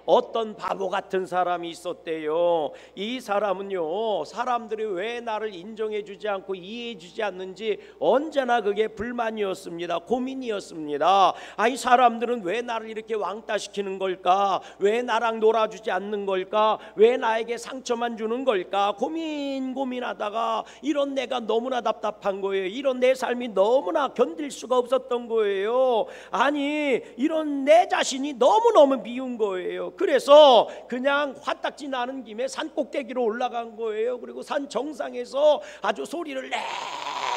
어떤 바보 같은 사람이 있었대요. 이 사람은요, 사람들이 왜 나를 인정해 주지 않고 이해해 주지 않는지 언제나 그게 불만이었습니다. 고민이었습니다. 아니, 사람들은 왜 나를 이렇게 왕따시키는 걸까? 왜 나랑 놀아주지 않는 걸까? 왜 나에게 상처만 주는 걸까? 고민하다가 이런 내가 너무나 답답한 거예요. 이런 내 삶이 너무나 견딜 수가 없었던 거예요. 아니, 이런 내 자신이 너무너무 미운 거예요. 그래서 그냥 화딱지 나는 김에 산 꼭대기로 올라간 거예요. 그리고 산 정상에서 아주 소리를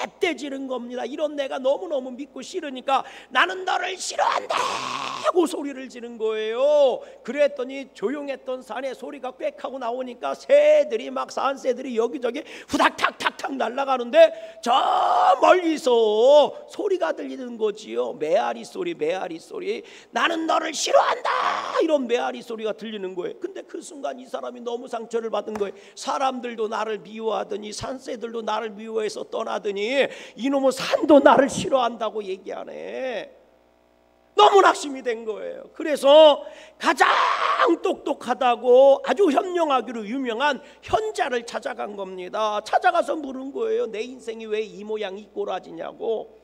냅대지른 겁니다. 이런 내가 너무너무 믿고 싫으니까 나는 너를 싫어한다 하고 소리를 지른 거예요. 그랬더니 조용했던 산에 소리가 꽥 하고 나오니까 새들이 막 산새들이 여기저기 후닥탁탁탁 날아가는데 저 멀리서 소리가 들리는 거지요. 메아리 소리, 메아리 소리. 나는 너를 싫어한다, 이런 메아리 소리가 들리는 거예요. 근데 그 순간 이 사람이 너무 상처를 받은 거예요. 사람들도 나를 미워하더니 산새들도 나를 미워해서 떠나더니 이놈의 산도 나를 싫어한다고 얘기하네. 너무 낙심이 된 거예요. 그래서 가장 똑똑하다고 아주 현명하기로 유명한 현자를 찾아간 겁니다. 찾아가서 물은 거예요. 내 인생이 왜 이 모양 이 꼬라지냐고.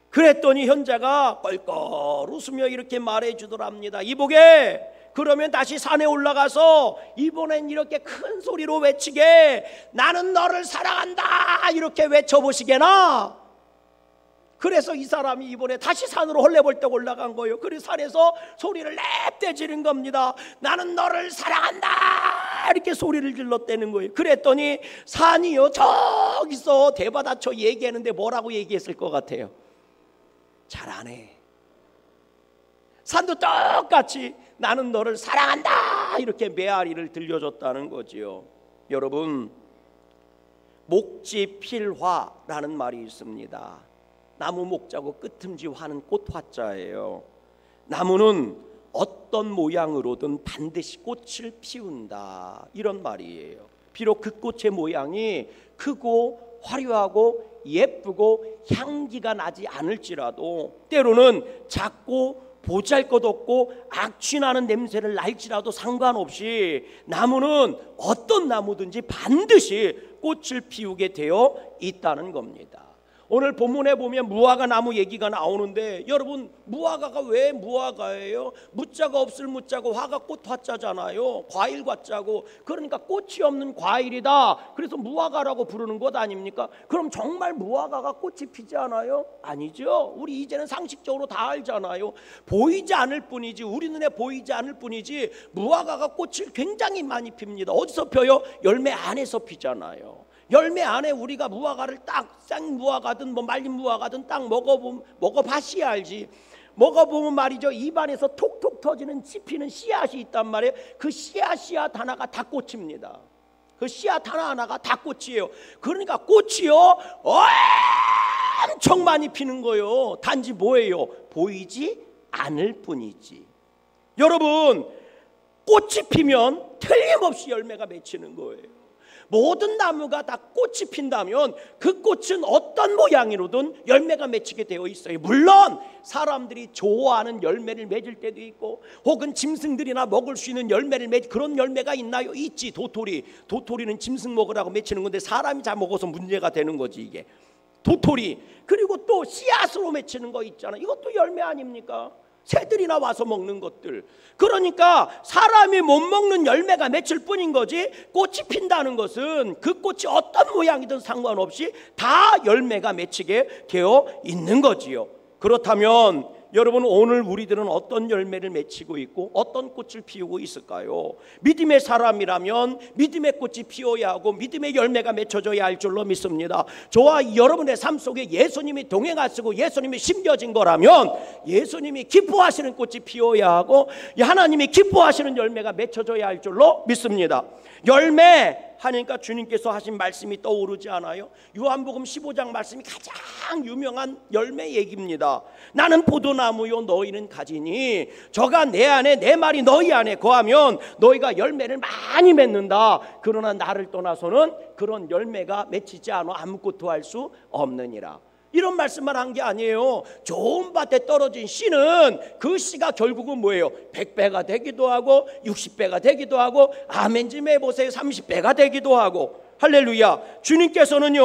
그랬더니 현자가 껄껄 웃으며 이렇게 말해주더랍니다. 이보게, 그러면 다시 산에 올라가서 이번엔 이렇게 큰 소리로 외치게, 나는 너를 사랑한다, 이렇게 외쳐보시게나. 그래서 이 사람이 이번에 다시 산으로 헐레벌떡 올라간 거예요. 그래서 산에서 소리를 냅대 지른 겁니다. 나는 너를 사랑한다, 이렇게 소리를 질렀다는 거예요. 그랬더니 산이요, 저기서 대받아쳐 얘기하는데 뭐라고 얘기했을 것 같아요? 잘 안 해. 산도 똑같이 나는 너를 사랑한다, 이렇게 메아리를 들려줬다는 거지요. 여러분, 목지필화라는 말이 있습니다. 나무 목자고 끄틈지 화는 꽃화자예요. 나무는 어떤 모양으로든 반드시 꽃을 피운다, 이런 말이에요. 비록 그 꽃의 모양이 크고 화려하고 예쁘고 향기가 나지 않을지라도, 때로는 작고 보잘것없고 악취나는 냄새를 날지라도 상관없이 나무는 어떤 나무든지 반드시 꽃을 피우게 되어 있다는 겁니다. 오늘 본문에 보면 무화과 나무 얘기가 나오는데, 여러분, 무화과가 왜 무화과예요? 무자가 없을 무자고 화가 꽃 화자잖아요. 과일 과자고. 그러니까 꽃이 없는 과일이다, 그래서 무화과라고 부르는 것 아닙니까? 그럼 정말 무화과가 꽃이 피지 않아요? 아니죠. 우리 이제는 상식적으로 다 알잖아요. 보이지 않을 뿐이지, 우리 눈에 보이지 않을 뿐이지 무화과가 꽃을 굉장히 많이 핍니다. 어디서 펴요? 열매 안에서 피잖아요. 열매 안에 우리가 무화과를 딱 생무화과든 뭐 말린 무화과든 딱 먹어봤어야 알지. 먹어보면 말이죠, 입안에서 톡톡 터지는 씹히는 씨앗이 있단 말이에요. 그 씨앗 하나가 다 꽃입니다. 그 씨앗 하나하나가 다 꽃이에요. 그러니까 꽃이요 엄청 많이 피는 거예요. 단지 뭐예요? 보이지 않을 뿐이지. 여러분, 꽃이 피면 틀림없이 열매가 맺히는 거예요. 모든 나무가 다 꽃이 핀다면 그 꽃은 어떤 모양으로든 열매가 맺히게 되어 있어요. 물론 사람들이 좋아하는 열매를 맺을 때도 있고, 혹은 짐승들이나 먹을 수 있는 열매를 그런 열매가 있나요? 있지. 도토리는 짐승 먹으라고 맺히는 건데 사람이 다 먹어서 문제가 되는 거지, 이게. 도토리. 그리고 또 씨앗으로 맺히는 거 있잖아. 이것도 열매 아닙니까? 새들이나 와서 먹는 것들. 그러니까 사람이 못 먹는 열매가 맺힐 뿐인 거지, 꽃이 핀다는 것은 그 꽃이 어떤 모양이든 상관없이 다 열매가 맺히게 되어 있는 거지요. 그렇다면 여러분, 오늘 우리들은 어떤 열매를 맺히고 있고 어떤 꽃을 피우고 있을까요? 믿음의 사람이라면 믿음의 꽃이 피어야 하고 믿음의 열매가 맺혀져야 할 줄로 믿습니다. 저와 여러분의 삶 속에 예수님이 동행하시고 예수님이 심겨진 거라면 예수님이 기뻐하시는 꽃이 피어야 하고 하나님이 기뻐하시는 열매가 맺혀져야 할 줄로 믿습니다. 열매 하니까 주님께서 하신 말씀이 떠오르지 않아요? 요한복음 15장 말씀이 가장 유명한 열매 얘기입니다. 나는 포도나무요 너희는 가지니 저가 내 안에 내 말이 너희 안에 거하면 너희가 열매를 많이 맺는다. 그러나 나를 떠나서는 그런 열매가 맺히지 않아 아무것도 할 수 없느니라. 이런 말씀만 한 게 아니에요. 좋은 밭에 떨어진 씨는 그 씨가 결국은 뭐예요? 100배가 되기도 하고 60배가 되기도 하고 아멘 좀 해보세요. 30배가 되기도 하고. 할렐루야. 주님께서는요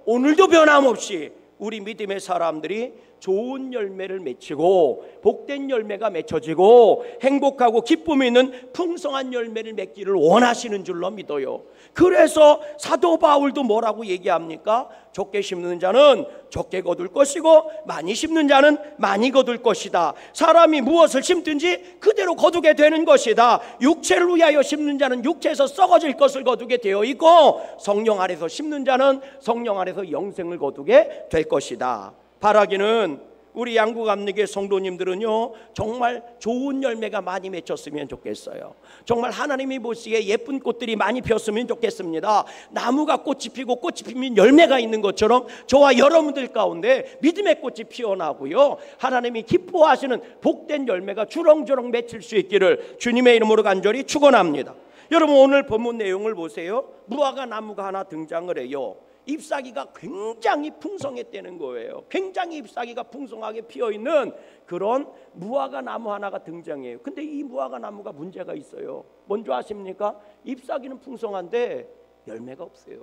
오늘도 변함없이 우리 믿음의 사람들이 좋은 열매를 맺히고 복된 열매가 맺혀지고 행복하고 기쁨이 있는 풍성한 열매를 맺기를 원하시는 줄로 믿어요. 그래서 사도 바울도 뭐라고 얘기합니까? 적게 심는 자는 적게 거둘 것이고 많이 심는 자는 많이 거둘 것이다. 사람이 무엇을 심든지 그대로 거두게 되는 것이다. 육체를 위하여 심는 자는 육체에서 썩어질 것을 거두게 되어 있고 성령 아래서 심는 자는 성령 아래서 영생을 거두게 될 것이다. 바라기는 우리 양구감리교회 성도님들은요 정말 좋은 열매가 많이 맺혔으면 좋겠어요. 정말 하나님이 보시기에 예쁜 꽃들이 많이 피었으면 좋겠습니다. 나무가 꽃이 피고 꽃이 피면 열매가 있는 것처럼 저와 여러분들 가운데 믿음의 꽃이 피어나고요 하나님이 기뻐하시는 복된 열매가 주렁주렁 맺힐 수 있기를 주님의 이름으로 간절히 축원합니다. 여러분 오늘 본문 내용을 보세요. 무화과 나무가 하나 등장을 해요. 잎사귀가 굉장히 풍성했다는 거예요. 굉장히 잎사귀가 풍성하게 피어있는 그런 무화과 나무 하나가 등장해요. 근데 이 무화과 나무가 문제가 있어요. 뭔지 아십니까? 잎사귀는 풍성한데 열매가 없어요.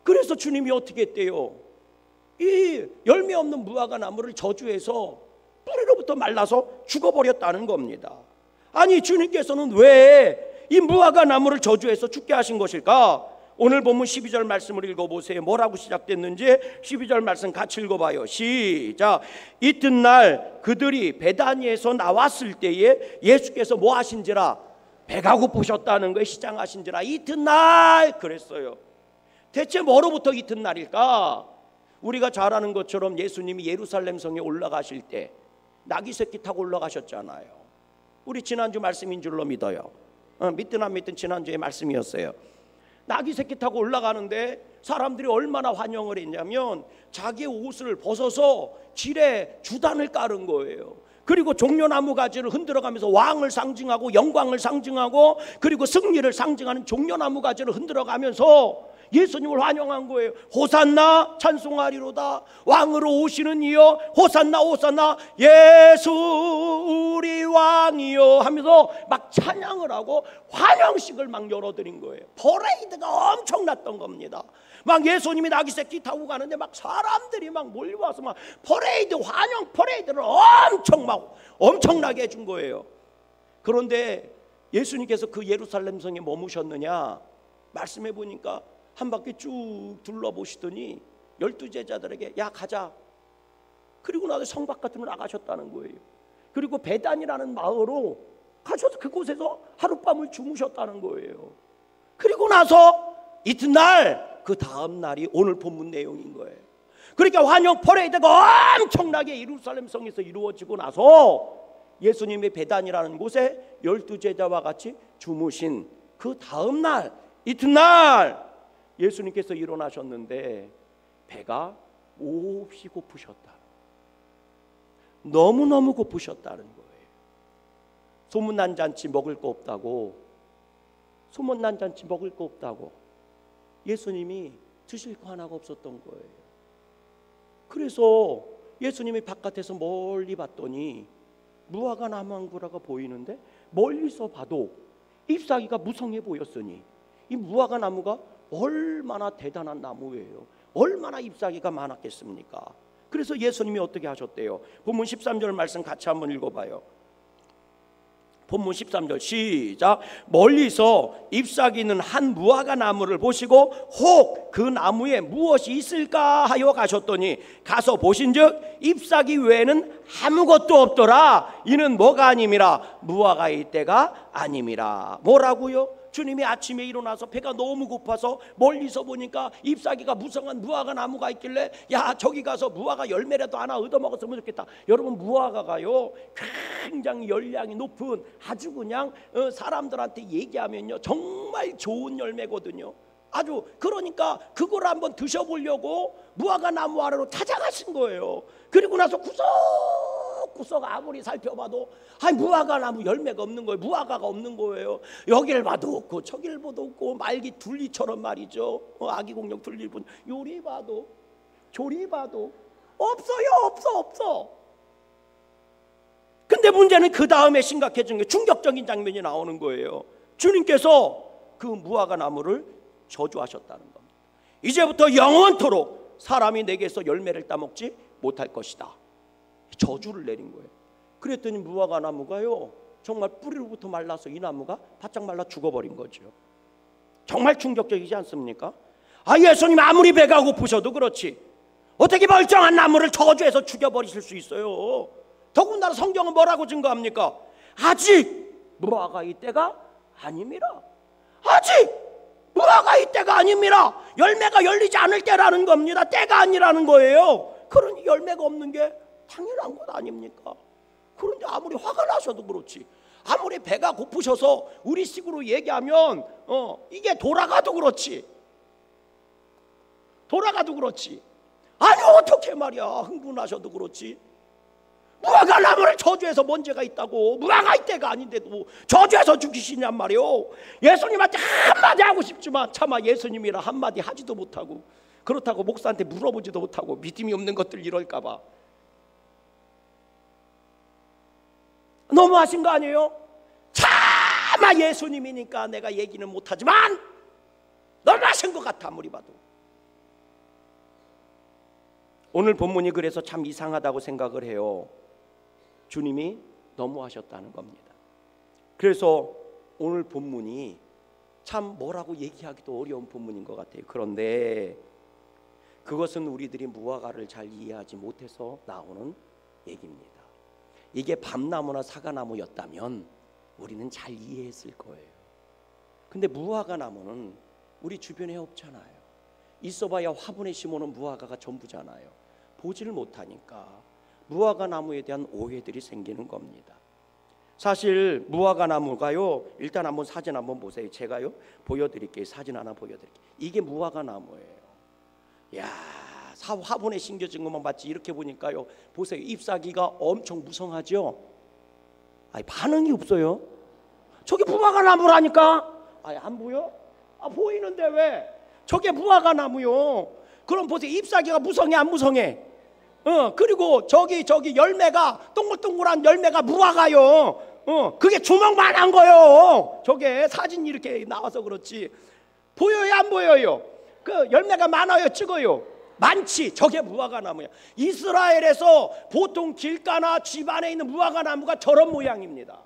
그래서 주님이 어떻게 했대요? 이 열매 없는 무화과 나무를 저주해서 뿌리로부터 말라서 죽어버렸다는 겁니다. 아니 주님께서는 왜 이 무화과 나무를 저주해서 죽게 하신 것일까? 오늘 본문 12절 말씀을 읽어보세요. 뭐라고 시작됐는지 12절 말씀 같이 읽어봐요. 시작. 이튿날 그들이 베다니에서 나왔을 때에 예수께서 뭐 하신지라? 배가 고프셨다는 거예요. 시장하신지라. 이튿날 그랬어요. 대체 뭐로부터 이튿날일까? 우리가 잘 아는 것처럼 예수님이 예루살렘 성에 올라가실 때 나귀 새끼 타고 올라가셨잖아요. 우리 지난주 말씀인 줄로 믿어요. 믿든 안 믿든 지난주의 말씀이었어요. 나귀 새끼 타고 올라가는데 사람들이 얼마나 환영을 했냐면 자기의 옷을 벗어서 길에 주단을 깔은 거예요. 그리고 종려나무 가지를 흔들어가면서 왕을 상징하고 영광을 상징하고 그리고 승리를 상징하는 종려나무 가지를 흔들어가면서 예수님을 환영한 거예요. 호산나 찬송하리로다. 왕으로 오시는 이여 호산나 호산나 예수 우리 왕이여 하면서 막 찬양을 하고 환영식을 막 열어드린 거예요. 퍼레이드가 엄청났던 겁니다. 막 예수님이 나귀 새끼 타고 가는데 막 사람들이 막 몰려와서 막 퍼레이드 환영 퍼레이드를 엄청나게 해준 거예요. 그런데 예수님께서 그 예루살렘 성에 머무셨느냐? 말씀해 보니까 한 바퀴 쭉 둘러보시더니 12제자들에게 야 가자. 그리고 나서 성 바깥으로 나가셨다는 거예요. 그리고 베단이라는 마을로 가셔서 그곳에서 하룻밤을 주무셨다는 거예요. 그리고 나서 이튿날 그 다음 날이 오늘 본문 내용인 거예요. 그러니까 환영 퍼레이드가 엄청나게 예루살렘 성에서 이루어지고 나서 예수님의 베단이라는 곳에 12제자와 같이 주무신 그 다음 날 이튿날 예수님께서 일어나셨는데 배가 몹시 고프셨다. 너무너무 고프셨다는 거예요. 소문난 잔치 먹을 거 없다고, 소문난 잔치 먹을 거 없다고 예수님이 드실 거 하나가 없었던 거예요. 그래서 예수님이 바깥에서 멀리 봤더니 무화과 나무 한 그루가 보이는데 멀리서 봐도 잎사귀가 무성해 보였으니 이 무화과 나무가 얼마나 대단한 나무예요. 얼마나 잎사귀가 많았겠습니까? 그래서 예수님이 어떻게 하셨대요? 본문 13절 말씀 같이 한번 읽어봐요. 본문 13절 시작. 멀리서 잎사귀 있는 한 무화과 나무를 보시고 혹 그 나무에 무엇이 있을까 하여 가셨더니 가서 보신즉 잎사귀 외에는 아무것도 없더라. 이는 뭐가 아님이라? 무화과일 때가 아님이라. 뭐라고요? 주님이 아침에 일어나서 배가 너무 고파서 멀리서 보니까 잎사귀가 무성한 무화과 나무가 있길래 야 저기 가서 무화과 열매라도 하나 얻어먹었으면 좋겠다. 여러분 무화과가요 굉장히 열량이 높은 아주 그냥 사람들한테 얘기하면요 정말 좋은 열매거든요. 아주 그러니까 그걸 한번 드셔보려고 무화과 나무 아래로 찾아가신 거예요. 그리고 나서 구석구석 아무리 살펴봐도 무화과 나무 열매가 없는 거예요. 무화과가 없는 거예요. 여기를 봐도 없고 저기를 봐도 없고 말기 둘리처럼 말이죠. 아기 공룡 둘리분 요리 봐도 조리 봐도 없어요. 없어. 근데 문제는 그 다음에 심각해진 게 충격적인 장면이 나오는 거예요. 주님께서 그 무화과 나무를 저주하셨다는 겁니다. 이제부터 영원토록 사람이 내게서 열매를 따먹지 못할 것이다. 저주를 내린 거예요. 그랬더니 무화과 나무가요, 정말 뿌리로부터 말라서 이 나무가 바짝 말라 죽어버린 거죠. 정말 충격적이지 않습니까? 예수님 아무리 배가 고프셔도 그렇지 어떻게 멀쩡한 나무를 저주해서 죽여버리실 수 있어요? 더군다나 성경은 뭐라고 증거합니까? 아직 무화과의 때가 아닙니다. 아직 무화과의 때가 아닙니다. 열매가 열리지 않을 때라는 겁니다. 때가 아니라는 거예요. 그러니 열매가 없는 게 당연한 것 아닙니까? 그런데 아무리 화가 나셔도 그렇지, 아무리 배가 고프셔서 우리식으로 얘기하면 이게 돌아가도 그렇지 아니 어떻게 말이야, 흥분하셔도 그렇지 무화과 나무를 저주해서 문제가 있다고, 무화과의 때가 아닌데도 저주해서 죽이시냔 말이요. 예수님한테 한마디 하고 싶지만 차마 예수님이라 한마디 하지도 못하고, 그렇다고 목사한테 물어보지도 못하고, 믿음이 없는 것들 이럴까 봐. 너무하신 거 아니에요? 차마 예수님이니까 내가 얘기는 못하지만 너무하신 것 같아, 아무리 봐도. 오늘 본문이 그래서 참 이상하다고 생각을 해요. 주님이 너무하셨다는 겁니다. 그래서 오늘 본문이 참 뭐라고 얘기하기도 어려운 본문인 것 같아요. 그런데 그것은 우리들이 무화과를 잘 이해하지 못해서 나오는 얘기입니다. 이게 밤나무나 사과나무였다면 우리는 잘 이해했을 거예요. 근데 무화과 나무는 우리 주변에 없잖아요. 있어봐야 화분에 심어놓은 무화과가 전부잖아요. 보지를 못하니까 무화과 나무에 대한 오해들이 생기는 겁니다. 사실 무화과 나무가요, 일단 한번 사진 한번 보세요. 제가요 보여드릴게요. 사진 하나 보여드릴게요. 이게 무화과 나무예요. 야, 화분에 심겨진 것만 봤지 이렇게 보니까요, 보세요. 잎사귀가 엄청 무성하죠. 반응이 없어요. 저게 무화과 나무라니까. 안 보여? 보이는데 왜? 저게 무화과 나무요. 그럼 보세요. 잎사귀가 무성해 안 무성해? 그리고 저기 열매가 동글동글한 열매가 무화과요. 그게 주먹만한 거요. 저게 사진 이렇게 나와서 그렇지 보여요 안 보여요? 그 열매가 많아요 찍어요? 많지. 저게 무화과 나무야. 이스라엘에서 보통 길가나 집 안에 있는 무화과 나무가 저런 모양입니다.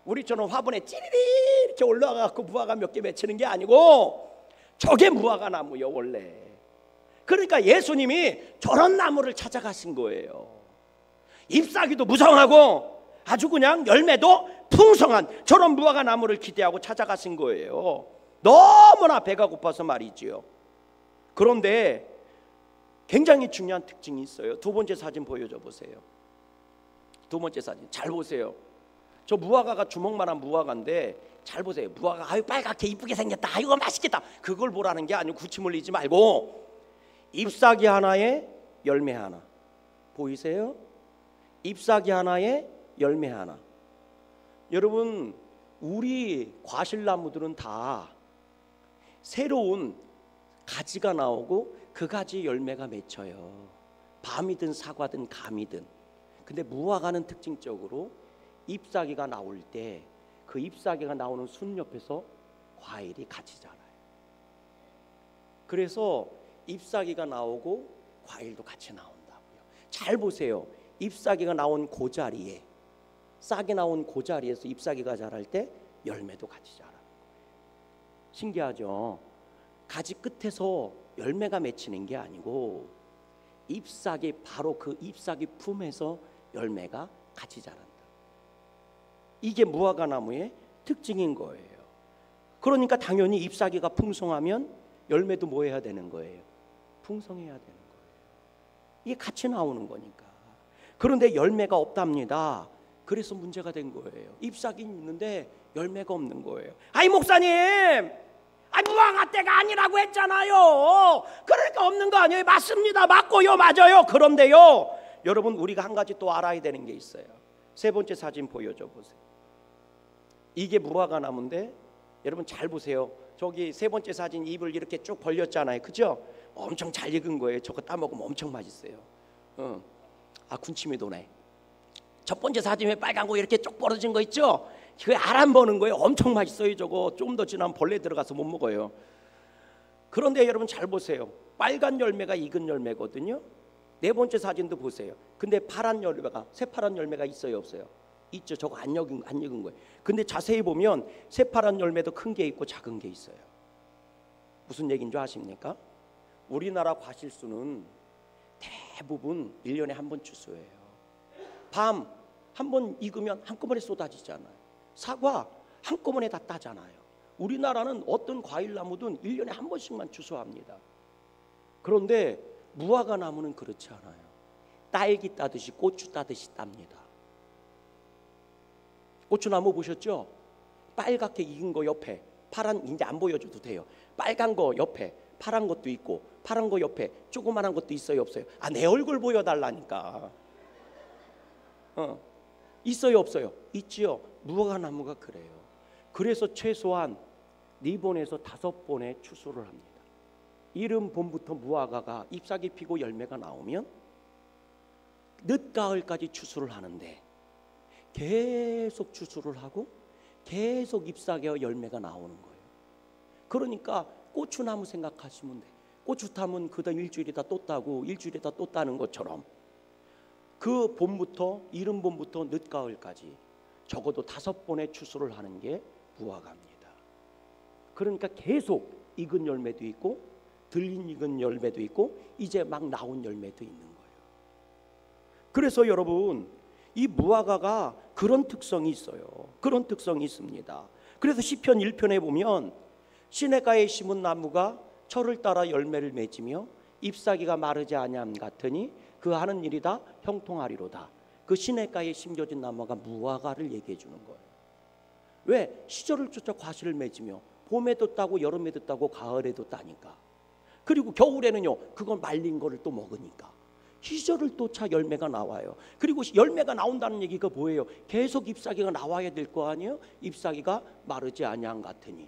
우리처럼 화분에 찌리리 이렇게 올라가고 무화과 몇 개 맺히는 게 아니고 저게 무화과 나무요 원래. 그러니까 예수님이 저런 나무를 찾아가신 거예요. 잎사귀도 무성하고 아주 그냥 열매도 풍성한 저런 무화과 나무를 기대하고 찾아가신 거예요. 너무나 배가 고파서 말이지요. 그런데 굉장히 중요한 특징이 있어요. 두 번째 사진 보여줘 보세요. 두 번째 사진 잘 보세요. 저 무화과가 주먹만한 무화과인데 잘 보세요. 무화과 아유 빨갛게 이쁘게 생겼다, 아이고 맛있겠다, 그걸 보라는 게 아니고 구침을 내지 말고 잎사귀 하나에 열매 하나 보이세요? 잎사귀 하나에 열매 하나. 여러분 우리 과실나무들은 다 새로운 가지가 나오고 그 가지 열매가 맺혀요. 밤이든 사과든 감이든. 근데 무화과는 특징적으로 잎사귀가 나올 때 그 잎사귀가 나오는 순 옆에서 과일이 같이 자라요. 그래서 잎사귀가 나오고 과일도 같이 나온다고요. 잘 보세요. 잎사귀가 나온 그 자리에, 싹이 나온 그 자리에서 잎사귀가 자랄 때 열매도 같이 자라는 거예요. 신기하죠? 가지 끝에서 열매가 맺히는 게 아니고 잎사귀, 바로 그 잎사귀 품에서 열매가 같이 자란다. 이게 무화과 나무의 특징인 거예요. 그러니까 당연히 잎사귀가 풍성하면 열매도 뭐 해야 되는 거예요? 풍성해야 되는 거예요. 이게 같이 나오는 거니까. 그런데 열매가 없답니다. 그래서 문제가 된 거예요. 잎사귀는 있는데 열매가 없는 거예요. 아이 목사님, 무화과 때가 아니라고 했잖아요. 그러니까 없는 거 아니에요? 맞습니다. 맞고요, 맞아요. 그런데요, 여러분 우리가 한 가지 또 알아야 되는 게 있어요. 세 번째 사진 보여줘 보세요. 이게 무화과 나무인데 여러분 잘 보세요. 저기 세 번째 사진 잎을 이렇게 쭉 벌렸잖아요. 그죠? 엄청 잘 익은 거예요. 저거 따먹으면 엄청 맛있어요. 군침이 도네. 첫 번째 사진에 빨간 거 이렇게 쪽 벌어진 거 있죠? 그게 알 안 버는 거예요. 엄청 맛있어요. 저거 좀 더 지나면 벌레 들어가서 못 먹어요. 그런데 여러분 잘 보세요. 빨간 열매가 익은 열매거든요. 네 번째 사진도 보세요. 근데 파란 열매가, 새파란 열매가 있어요, 없어요? 있죠. 저거 안 익은 거예요. 근데 자세히 보면 새파란 열매도 큰 게 있고 작은 게 있어요. 무슨 얘기인 줄 아십니까? 우리나라 과실수는 대부분 1년에 한 번 추수해요. 밤 한 번 익으면 한꺼번에 쏟아지잖아요. 사과 한꺼번에 다 따잖아요. 우리나라는 어떤 과일나무든 1년에 한 번씩만 추수합니다. 그런데 무화과 나무는 그렇지 않아요. 딸기 따듯이 고추 따듯이 땁니다. 고추나무 보셨죠? 빨갛게 익은 거 옆에 파란, 이제 안 보여줘도 돼요. 빨간 거 옆에 파란 것도 있고 파란 거 옆에 조그만한 것도 있어요, 없어요? 내 얼굴 보여달라니까. 있어요, 없어요? 있지요. 무화과 나무가 그래요. 그래서 최소한 4번에서 5번의 추수를 합니다. 이른 봄부터 무화과가 잎사귀 피고 열매가 나오면 늦가을까지 추수를 하는데 계속 추수를 하고 계속 잎사귀와 열매가 나오는 거예요. 그러니까 고추나무 생각하시면 돼. 고추 타면 그다음 일주일에다 또 따고 일주일에다 또 따는 것처럼 그 봄부터 이른 봄부터 늦가을까지 적어도 5번의 추수를 하는 게 무화과입니다. 그러니까 계속 익은 열매도 있고 덜 익은 열매도 있고 이제 막 나온 열매도 있는 거예요. 그래서 여러분 이 무화과가 그런 특성이 있어요. 그런 특성이 있습니다. 그래서 시편 1편에 보면 시냇가에 심은 나무가 철을 따라 열매를 맺으며 잎사귀가 마르지 아니함 같으니 그 하는 일이 다 형통하리로다. 그 시냇가에 심겨진 나무가 무화과를 얘기해 주는 거예요. 왜? 시절을 쫓아 과실을 맺으며 봄에도 따고 여름에도 따고 가을에도 따니까. 그리고 겨울에는요 그건 말린 거를 또 먹으니까 시절을 쫓아 열매가 나와요. 그리고 열매가 나온다는 얘기가 뭐예요? 계속 잎사귀가 나와야 될 거 아니에요? 잎사귀가 마르지 아니함 같으니.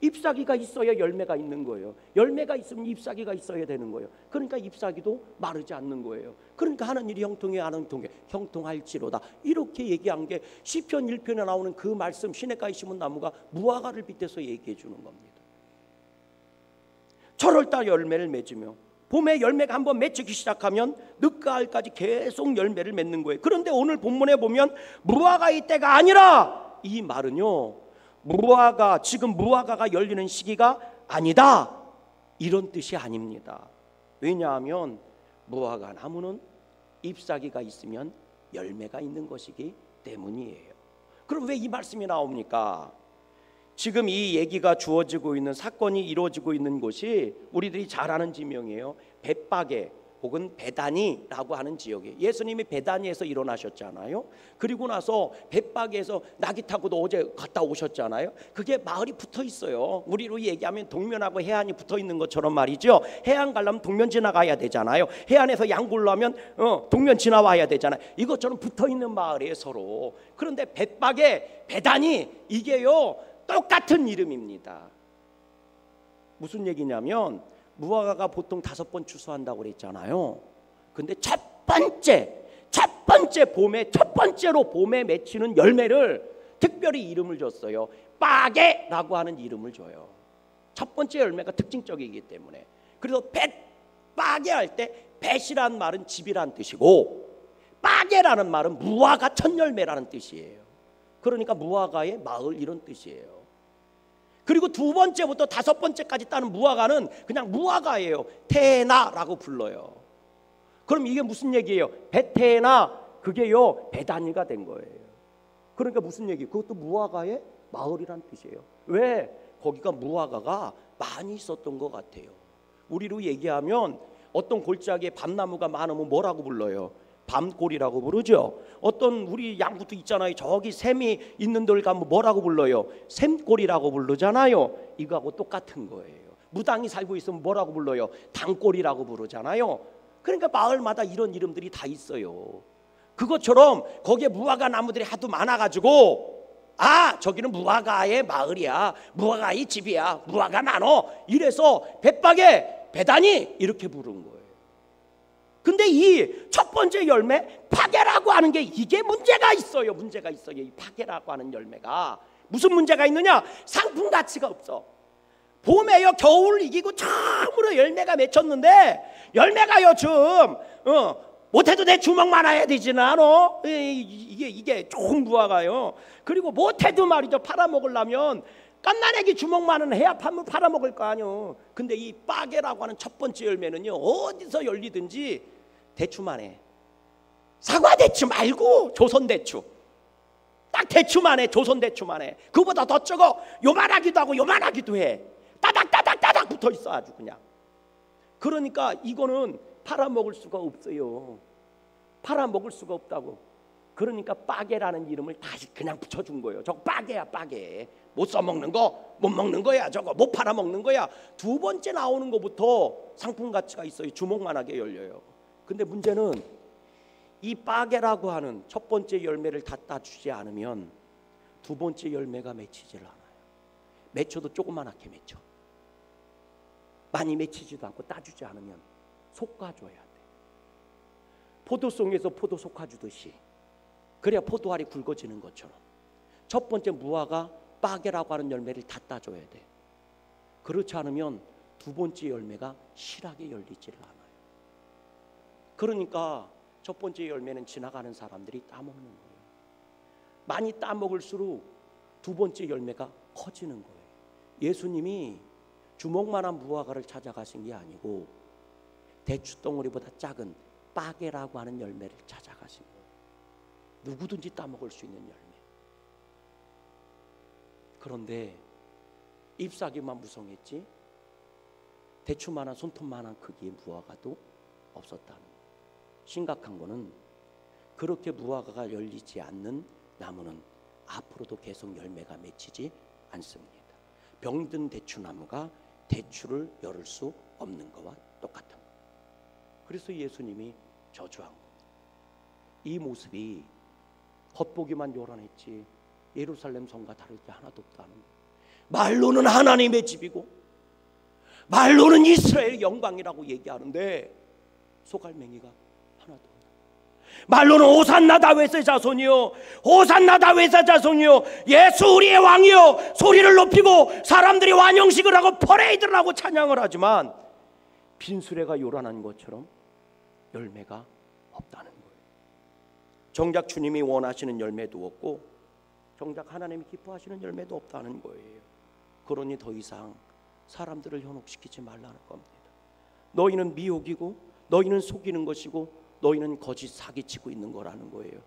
잎사귀가 있어야 열매가 있는 거예요. 열매가 있으면 잎사귀가 있어야 되는 거예요. 그러니까 잎사귀도 마르지 않는 거예요. 그러니까 하는 일이 형통해 안 형통해? 형통할지로다. 이렇게 얘기한 게 시편 1편에 나오는 그 말씀, 시냇가에 심은 나무가 무화과를 빗대서 얘기해 주는 겁니다. 철월달 열매를 맺으며 봄에 열매가 한번 맺히기 시작하면 늦가을까지 계속 열매를 맺는 거예요. 그런데 오늘 본문에 보면 무화과의 때가 아니라, 이 말은요 지금 무화과가 열리는 시기가 아니다 이런 뜻이 아닙니다. 왜냐하면 무화과 나무는 잎사귀가 있으면 열매가 있는 것이기 때문이에요. 그럼 왜 이 말씀이 나옵니까? 지금 이 얘기가 주어지고 있는 사건이 이루어지고 있는 곳이 우리들이 잘 아는 지명이에요. 벳바게 혹은 베다니라고 하는 지역이에요. 예수님이 베다니에서 일어나셨잖아요. 그리고 나서 벳바게에서 나귀 타고도 어제 갔다 오셨잖아요. 그게 마을이 붙어 있어요. 우리로 얘기하면 동면하고 해안이 붙어 있는 것처럼 말이죠. 해안 가려면 동면 지나가야 되잖아요. 해안에서 양굴러면 동면 지나와야 되잖아요. 이것처럼 붙어 있는 마을이에요 서로. 그런데 벳바게, 베다니 이게요 똑같은 이름입니다. 무슨 얘기냐면 무화과가 보통 5번 추수한다고 그랬잖아요. 근데 첫 번째 봄에 첫 번째로 봄에 맺히는 열매를 특별히 이름을 줬어요. 빠게라고 하는 이름을 줘요. 첫 번째 열매가 특징적이기 때문에. 그래서 벳바게 할 때 벳이란 말은 집이란 뜻이고 빠게라는 말은 무화과 첫 열매라는 뜻이에요. 그러니까 무화과의 마을 이런 뜻이에요. 그리고 2번째부터 5번째까지 따는 무화과는 그냥 무화과예요. 테나라고 불러요. 그럼 이게 무슨 얘기예요? 베테나, 그게요 베다니가 된 거예요. 그러니까 무슨 얘기? 그것도 무화과의 마을이란 뜻이에요. 왜? 거기가 무화과가 많이 있었던 것 같아요. 우리로 얘기하면 어떤 골짜기에 밤나무가 많으면 뭐라고 불러요? 밤골이라고 부르죠. 어떤 우리 양구도 있잖아요. 저기 샘이 있는 데를 가면 뭐라고 불러요? 샘골이라고 부르잖아요. 이거하고 똑같은 거예요. 무당이 살고 있으면 뭐라고 불러요? 당골이라고 부르잖아요. 그러니까 마을마다 이런 이름들이 다 있어요. 그것처럼 거기에 무화과 나무들이 하도 많아가지고 저기는 무화과의 마을이야, 무화과의 집이야, 무화과 많어 이래서 벳바게 배다니 이렇게 부른 거예요. 근데 이 첫 번째 열매 파괴라고 하는 게 이게 문제가 있어요. 문제가 있어요. 이 파괴라고 하는 열매가 무슨 문제가 있느냐? 상품 가치가 없어. 봄에요 겨울을 이기고 처음으로 열매가 맺혔는데 열매가요 좀 못해도 내 주먹만 해야 되지는 않아. 이게 좋은 무화과요. 그리고 못해도 말이죠 팔아먹으려면 깐나내기 주먹만은 해야 팔아먹을 거 아니요. 근데 이 빠게라고 하는 첫 번째 열매는요 어디서 열리든지 대추만 해. 사과 대추 말고 조선 대추. 딱 대추만 해. 조선 대추만 해. 그보다 더 적어. 요만하기도 하고 요만하기도 해. 따닥 붙어 있어 아주 그냥. 그러니까 이거는 팔아먹을 수가 없어요. 팔아먹을 수가 없다고. 그러니까 빠게라는 이름을 다시 그냥 붙여준 거예요. 저거 빠게야 빠게. 못 써먹는 거, 못 먹는 거야. 저거 못 팔아먹는 거야. 두 번째 나오는 거부터 상품 가치가 있어요. 주먹만하게 열려요. 근데 문제는 이 빠게라고 하는 첫 번째 열매를 다 따주지 않으면 두 번째 열매가 맺히질 않아요. 맺혀도 조그만하게 맺혀. 많이 맺히지도 않고 따주지 않으면 솎아줘야 돼. 포도송에서 포도 솎아주듯이. 그래야 포도알이 굵어지는 것처럼 첫 번째 무화과 빠게라고 하는 열매를 다 따줘야 돼. 그렇지 않으면 두 번째 열매가 실하게 열리지를 않아요. 그러니까 첫 번째 열매는 지나가는 사람들이 따먹는 거예요. 많이 따먹을수록 두 번째 열매가 커지는 거예요. 예수님이 주먹만한 무화과를 찾아가신 게 아니고 대추덩어리보다 작은 빠게라고 하는 열매를 찾아가신 거예요. 누구든지 따먹을 수 있는 열매. 그런데 잎사귀만 무성했지 대추만한 손톱만한 크기의 무화과도 없었다는 거예요. 심각한 거는 그렇게 무화과가 열리지 않는 나무는 앞으로도 계속 열매가 맺히지 않습니다. 병든 대추나무가 대추를 열을 수 없는 것과 똑같은 거예요. 그래서 예수님이 저주한 겁니다. 이 모습이 겉보기만 요란했지 예루살렘 성과 다를 게 하나도 없다는 거예요. 말로는 하나님의 집이고 말로는 이스라엘의 영광이라고 얘기하는데 소갈맹이가 하나도 없다. 말로는 호산나 다윗의 자손이요 호산나 다윗의 자손이요 예수 우리의 왕이요 소리를 높이고 사람들이 완영식을 하고 퍼레이드를 하고 찬양을 하지만 빈수레가 요란한 것처럼 열매가 없다는 거예요. 정작 주님이 원하시는 열매도 없고 정작 하나님이 기뻐하시는 열매도 없다는 거예요. 그러니 더 이상 사람들을 현혹시키지 말라는 겁니다. 너희는 미혹이고 너희는 속이는 것이고 너희는 거짓 사기치고 있는 거라는 거예요.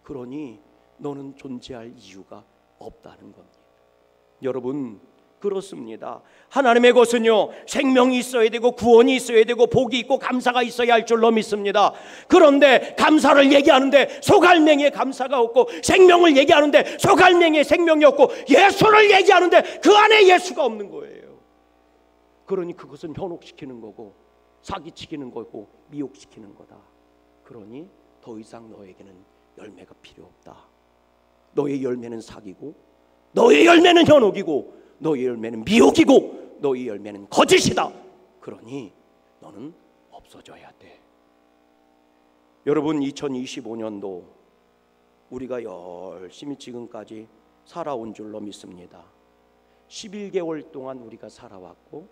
그러니 너는 존재할 이유가 없다는 겁니다. 여러분 그렇습니다. 하나님의 것은요 생명이 있어야 되고 구원이 있어야 되고 복이 있고 감사가 있어야 할 줄로 믿습니다. 그런데 감사를 얘기하는데 소갈맹이의 감사가 없고 생명을 얘기하는데 소갈맹이의 생명이 없고 예수를 얘기하는데 그 안에 예수가 없는 거예요. 그러니 그것은 현혹시키는 거고 사기치기는 거고 미혹시키는 거다. 그러니 더 이상 너에게는 열매가 필요 없다. 너의 열매는 사기고 너의 열매는 현혹이고 너의 열매는 미혹이고 너의 열매는 거짓이다. 그러니 너는 없어져야 돼. 여러분 2025년도 우리가 열심히 지금까지 살아온 줄로 믿습니다. 11개월 동안 우리가 살아왔고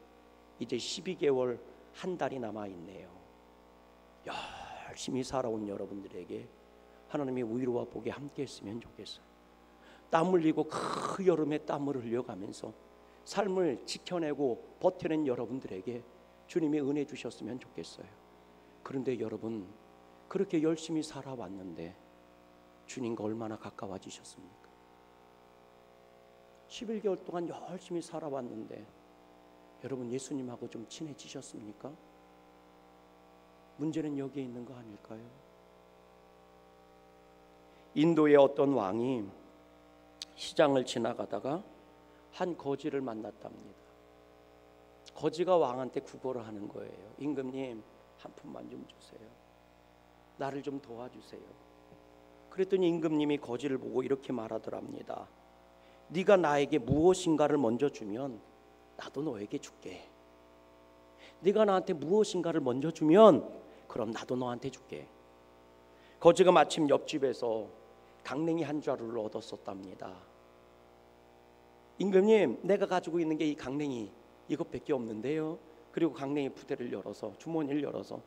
이제 12개월 한 달이 남아있네요. 열심히 살아온 여러분들에게 하나님의 위로와 복이 함께 했으면 좋겠어요. 땀 흘리고 그 여름에 땀을 흘려가면서 삶을 지켜내고 버텨낸 여러분들에게 주님이 은혜 주셨으면 좋겠어요. 그런데 여러분 그렇게 열심히 살아왔는데 주님과 얼마나 가까워지셨습니까? 11개월 동안 열심히 살아왔는데 여러분 예수님하고 좀 친해지셨습니까? 문제는 여기에 있는 거 아닐까요? 인도의 어떤 왕이 시장을 지나가다가 한 거지를 만났답니다. 거지가 왕한테 구걸을 하는 거예요. 임금님 한 푼만 좀 주세요. 나를 좀 도와주세요. 그랬더니 임금님이 거지를 보고 이렇게 말하더랍니다. 네가 나에게 무엇인가를 먼저 주면 나도 너에게 줄게. 네가 나한테 무엇인가를 먼저 주면 그럼 나도 너한테 줄게. 거지가 마침 옆집에서 강냉이 한 자루를 얻었었답니다. 임금님, 내가 가지고 있는 게 이 강냉이 이것밖에 없는데요. 그리고 강냉이 부대를 열어서, 주머니를 열어서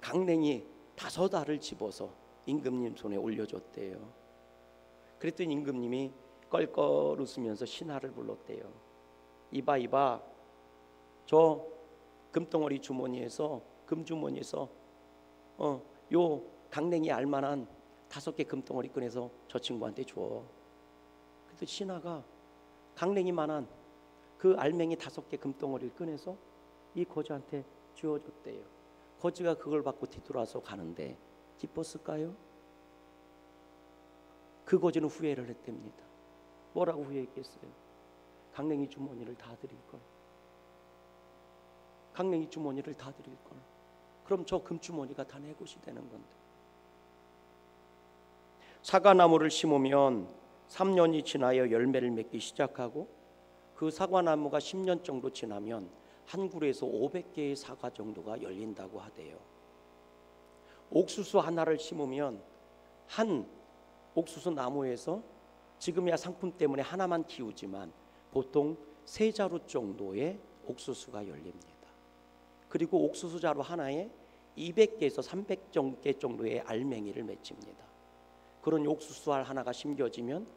강냉이 5알을 집어서 임금님 손에 올려줬대요. 그랬더니 임금님이 껄껄 웃으면서 신하를 불렀대요. 이봐, 저 금덩어리 주머니에서, 금주머니에서 요 강냉이 알만한 5개 금덩어리 꺼내서 저 친구한테 줘. 그래서 신하가 강냉이만한 그 알맹이 5개 금덩어리를 꺼내서 이 거지한테 주어줬대요. 거지가 그걸 받고 뒤돌아서 가는데 기뻤을까요? 그 거지는 후회를 했답니다. 뭐라고 후회했겠어요? 강냉이 주머니를 다 드릴 걸. 강냉이 주머니를 다 드릴 걸. 그럼 저 금주머니가 다 내 것이 되는 건데. 사과나무를 심으면 3년이 지나야 열매를 맺기 시작하고, 그 사과나무가 10년 정도 지나면 한 그루에서 500개의 사과 정도가 열린다고 하대요. 옥수수 하나를 심으면 한 옥수수 나무에서 지금이야 상품 때문에 하나만 키우지만 보통 3자루 정도의 옥수수가 열립니다. 그리고 옥수수 자루 하나에 200개에서 300개 정도의 알맹이를 맺힙니다. 그런 옥수수 알 하나가 심겨지면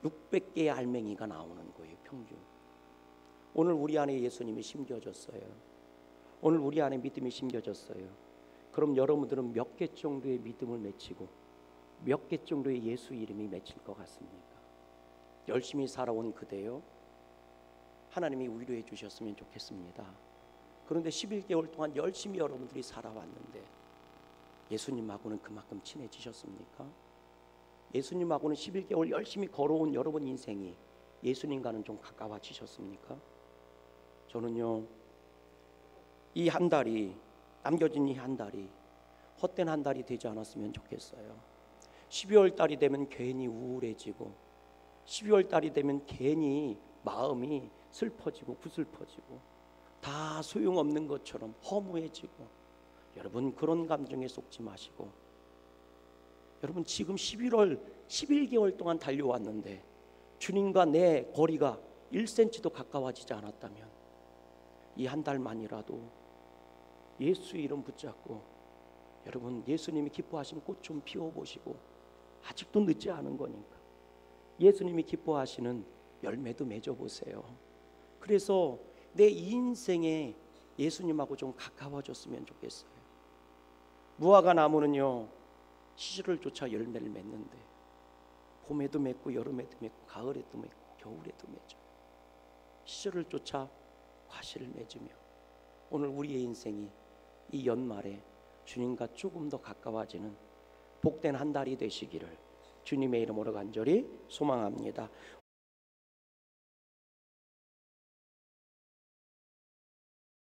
600개의 알맹이가 나오는 거예요, 평균. 오늘 우리 안에 예수님이 심겨졌어요. 오늘 우리 안에 믿음이 심겨졌어요. 그럼 여러분들은 몇 개 정도의 믿음을 맺히고 몇 개 정도의 예수 이름이 맺힐 것 같습니까? 열심히 살아온 그대요, 하나님이 위로해 주셨으면 좋겠습니다. 그런데 11개월 동안 열심히 여러분들이 살아왔는데 예수님하고는 그만큼 친해지셨습니까? 예수님하고는 11개월 열심히 걸어온 여러분 인생이 예수님과는 좀 가까워지셨습니까? 저는요, 이 한 달이, 남겨진 이 한 달이 헛된 한 달이 되지 않았으면 좋겠어요. 12월 달이 되면 괜히 우울해지고, 12월 달이 되면 괜히 마음이 슬퍼지고 구슬퍼지고 다 소용없는 것처럼 허무해지고, 여러분 그런 감정에 속지 마시고, 여러분 지금 11개월 동안 달려왔는데 주님과 내 거리가 1cm도 가까워지지 않았다면 이 한 달만이라도 예수 이름 붙잡고 여러분 예수님이 기뻐하시는 꽃 좀 피워보시고, 아직도 늦지 않은 거니까 예수님이 기뻐하시는 열매도 맺어보세요. 그래서 내 인생에 예수님하고 좀 가까워졌으면 좋겠어요. 무화과 나무는요, 시절을 쫓아 열매를 맺는데 봄에도 맺고 여름에도 맺고 가을에도 맺고 겨울에도 맺어요. 시절을 쫓아 과실을 맺으며 오늘 우리의 인생이 이 연말에 주님과 조금 더 가까워지는 복된 한 달이 되시기를 주님의 이름으로 간절히 소망합니다.